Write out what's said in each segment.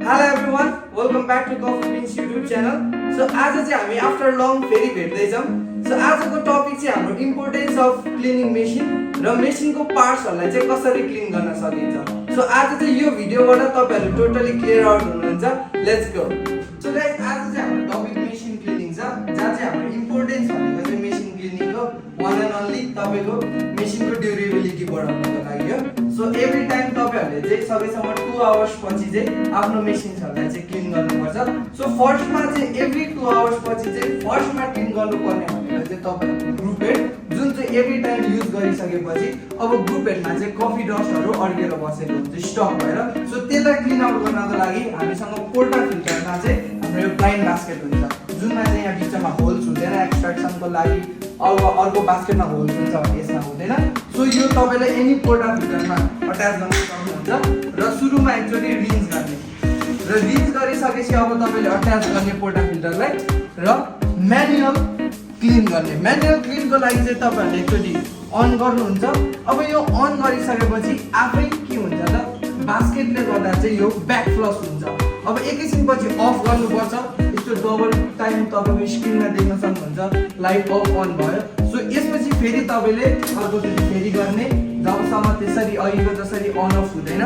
Hello everyone, welcome back to Coffee Beans YouTube channel. So आज चाहिँ हामी after long फेरि भेट्दै छौं. So आजको टपिक चाहिँ हाम्रो इम्पोर्टेन्स अफ क्लिनिङ मेसिन र मेसिनको पार्ट्सहरुलाई चाहिँ कसरी क्लिन गर्न सकिन्छ. So आज चाहिँ यो भिडियोबाट तपाईहरु टोटली क्लियर आउट हुनुहुन्छ. Let's go. So गाइस आज चाहिँ हाम्रो टपिक मेसिन क्लिनिङ छ. जहाँ चाहिँ हाम्रो इम्पोर्टेन्स भनेको चाहिँ मेसिन क्लिनिङको वान एन्ड ओन्ली तपाईको मेसिनको ड्युरेबिलिटी बढाउनको लागि हो. सो एभ्री टाइम तपाईहरुले चाहिँ सकेसम्म 2 आवर्स पछि चाहिँ आफ्नो मेसिनहरुलाई चाहिँ क्लिन गर्नुपर्छ. सो फर्स्टमा चाहिँ एभ्री 2 आवर्स पछि चाहिँ फर्स्टमा क्लिन गर्नुपर्ने भनेको चाहिँ तपाईहरुको ग्रुप हेड जुन चाहिँ एभ्री टाइम युज गरिसकेपछि अब ग्रुप हेडमा चाहिँ कफी डस्टहरु अड्केर बसेको हुन्छ स्टक भएर. सो त्यसलाई क्लिन आउट गर्नको लागि हामीसँग पोर्टा फिल्टरमा चाहिँ हाम्रो यो ब्लाइन्ड बास्केट हुन्छ जुनमा चाहिँ यहाँ बिचमा होल्स हुँदैन एक्सट्र्याक्सनको लागि. अब अर्को बास्केटमा होल्स हुन्छ भने यसमा हुँदैन. सो यो तपाईले एनी पोर्टा फिल्टरमा अट्याच गर्न सक्नुहुन्छ र सुरुमा एकचोटी रिन्स गर्ने र रिन्स गरिसकेपछि अब तपाईले अट्याच गर्ने पोर्टा फिल्टरलाई र म्यानुअल क्लिन गर्ने. म्यानुअल क्लिनको लागि चाहिँ तपाईहरुले एकचोटी अन गर्नुहुन्छ. अब यो अन गरिसकेपछि आफै के हुन्छ त बास्केटले गर्दा चाहिँ यो ब्याक फ्लस हुन्छ. अब एकैछिनपछि अफ गर्नुपर्छ. यस्तो डबल टाइम तपाईको स्क्रिनमा देख्न सक्नुहुन्छ लाइट अफ अन भयो. सो यसपछि फेरि तपाईले अर्कोचोटि फेरि गर्ने जबसम्म त्यसरी अघिको जसरी अन अफ हुँदैन.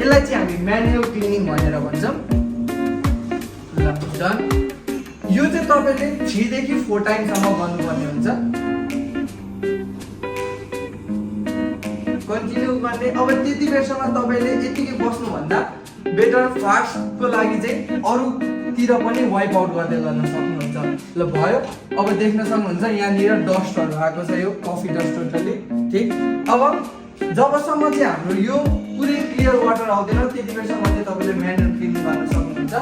यसलाई चाहिँ हामी म्यानुअल क्लिनिङ भनेर भन्छौँ. ल डन. यो चाहिँ तपाईले 3 देखि 4 टाइमसम्म गर्नुपर्ने हुन्छ. कन्टिन्यू गर्ने. अब त्यति बेरसम्म तपाईले यतिकै बस्नु भन्दा बेटर फास्टको लागि चाहिँ अरूतिर पनि वाइप आउट गर्दै गर्न सक्नुहुन्छ. ल भयो. अब देख्न सक्नुहुन्छ यहाँनिर डस्टहरु आएको छ यो कफी डस्ट टोटली ठीक. अब जबसम्म चाहिँ हाम्रो यो पुरै क्लियर वाटर आउँदैन त्यति बेरसम्म चाहिँ तपाईले म्यानुअल क्लिनिङ गर्न सक्नुहुन्छ.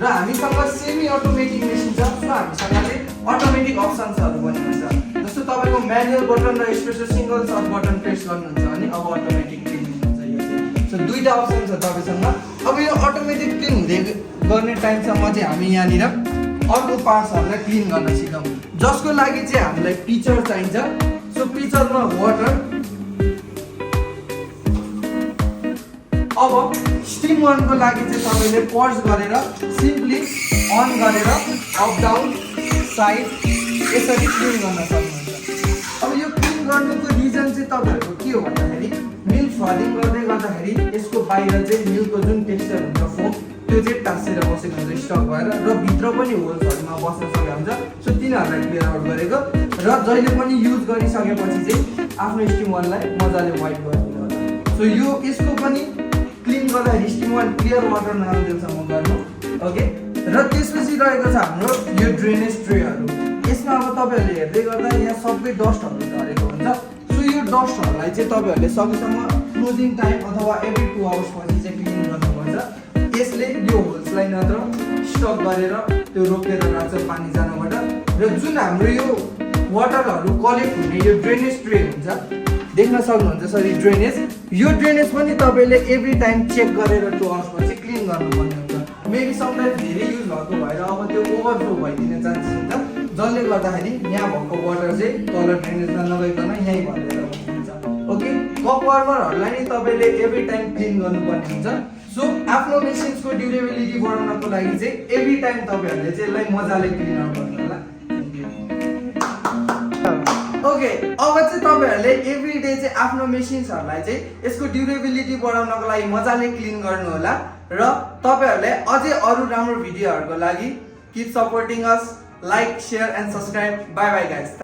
र हामीसँग सेमी अटोमेटिक मेसिन छ. सो हामीसँग चाहिँ अटोमेटिक अप्सन्सहरु पनि हुन्छ. जस्तो तपाईको म्यानुअल बटन र espresso single shot button press गर्नुहुन्छ भने अब अटोमेटिक क्लिनिङ हुन्छ यो चाहिँ. सो दुईटा अप्सन छ तपाईसँग. अब यो अटोमेटिक क्लिन हुँदै गर्ने टाइमसम्म चाहिँ हामी यहाँनिर अर्को पार्ट्सहरुलाई क्लिन गर्न सिकौं जसको लागि चाहिँ हामीलाई पिचर चाहिन्छ. सो पिचरमा वाटर. अब स्टिम गर्नको लागि चाहिँ तपाईले पज गरेर सिम्पली अन गरेर अप डाउन साइड यसरी क्लिन गर्न सक्नुहुन्छ. अब यो क्लिन गर्नुको रिजन चाहिँ तपाईहरुको के हो भन्दाखेरि मिल्क फ्रदिङ गर्दै गर्दाखेरि यसको बाहिर चाहिँ मिल्कको जुन टेक्सचर हुन्छ फोम त्यो चाहिँ टाँसेर बसेको हुन्छ स्टक भएर र भित्र पनि होल्सहरुमा बस्न सकेको हुन्छ. सो तिनीहरुलाई क्लियर आउट गरेको र जहिले पनि युज गरिसकेपछि चाहिँ आफ्नो स्टिम वाललाई मजाले वाइप गरिदिनु होला. सो यो यसको पनि क्लिन गर्दाखेरि स्टिम वाल क्लियर वाटर नआउँदैसम्म गर्नु. ओके. र त्यसपछि रहेको छ हाम्रो यो ड्रेनेज ट्रेहरु. यसमा अब तपाईहरुले हेर्दै गर्दा यहाँ सबै डस्टहरु झरेको हुन्छ. सो यो डस्टहरुलाई चाहिँ तपाईहरुले सकेसम्म क्लोजिङ टाइम अथवा एभ्री 2 आवर्स पछि चाहिँ क्लिन गर्नुपर्छ. यसले यो होल्सलाई नत्र स्टक गरेर त्यो रोकेर राख्छ पानी जानबाट. र जुन हाम्रो यो वाटरहरु कलेक्ट हुने यो ड्रेनेज ट्रे हुन्छ देख्न सक्नुहुन्छ सरी ड्रेनेज. यो ड्रेनेज पनि तपाईले एभ्री टाइम चेक गरेर 2 आवर्स पछि क्लिन गर्नुपर्ने हुन्छ. मेबी समटाइम धेरै युज भएको भएर अब त्यो ओभरफ्लो भइदिने चान्सेस हुन्छ जसले गर्दाखेरि यहाँ भएको वाटर चाहिँ तल ड्रेनेजमा नगइकन यही भरेर बस्नुहुन्छ. ओके. कप वार्मरहरुलाई नि तपाईले एभ्री टाइम क्लिन गर्नुपर्ने हुन्छ. सो आफ्नो मेसिन्सको ड्युरेबिलिटी बढाउनको लागि चाहिँ एभ्री टाइम तपाईहरुले चाहिँ यसलाई मजाले क्लिन आउट गर्नु होला. ओके. अब चाहिँ तपाईहरुले एभ्री डे चाहिँ आफ्नो मेसिन्सहरुलाई चाहिँ यसको ड्युरेबिलिटी बढाउनको लागि मजाले क्लिन गर्नु होला. र तपाईहरुले अझै अरु राम्रो भिडियोहरुको लागि keep supporting us. Like share and subscribe. Bye bye guys.